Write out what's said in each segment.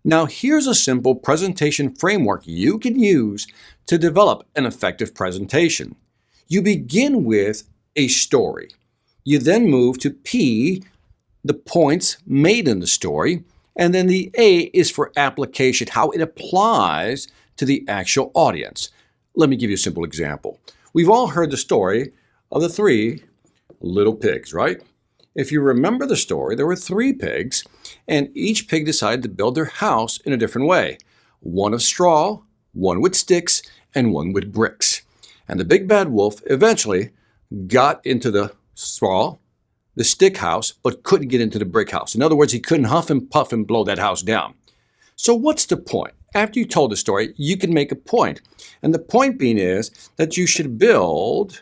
Now, here's a simple presentation framework you can use to develop an effective presentation. You begin with a story. You then move to P, the points made in the story, and then the A is for application, how it applies to the actual audience. Let me give you a simple example. We've all heard the story of the 3 little pigs, right? If you remember the story, there were 3 pigs, and each pig decided to build their house in a different way. One of straw, one with sticks, and one with bricks. And the big bad wolf eventually got into the straw, the stick house, but couldn't get into the brick house. In other words, he couldn't huff and puff and blow that house down. So what's the point? After you told the story, you can make a point. And the point being is that you should build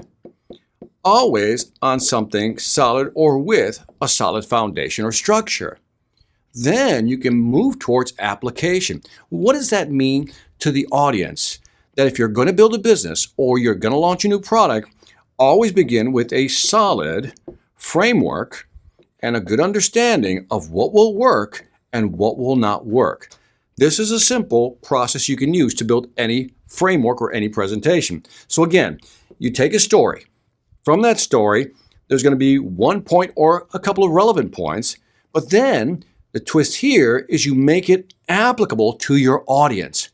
always on something solid or with a solid foundation or structure. Then you can move towards application. What does that mean to the audience? That if you're going to build a business or you're going to launch a new product, always begin with a solid framework and a good understanding of what will work and what will not work. This is a simple process you can use to build any framework or any presentation. So again, you take a story. From that story, there's going to be one point or a couple of relevant points, but then the twist here is you make it applicable to your audience.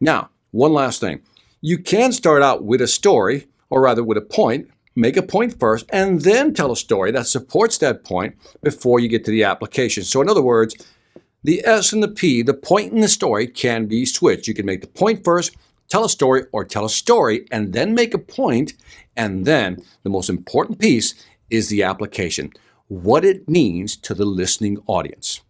Now, one last thing. You can start out with a story, or rather with a point, make a point first, and then tell a story that supports that point before you get to the application. So in other words, the S and the P, the point in the story, can be switched. You can make the point first, tell a story, or tell a story, and then make a point, and then the most important piece is the application, what it means to the listening audience.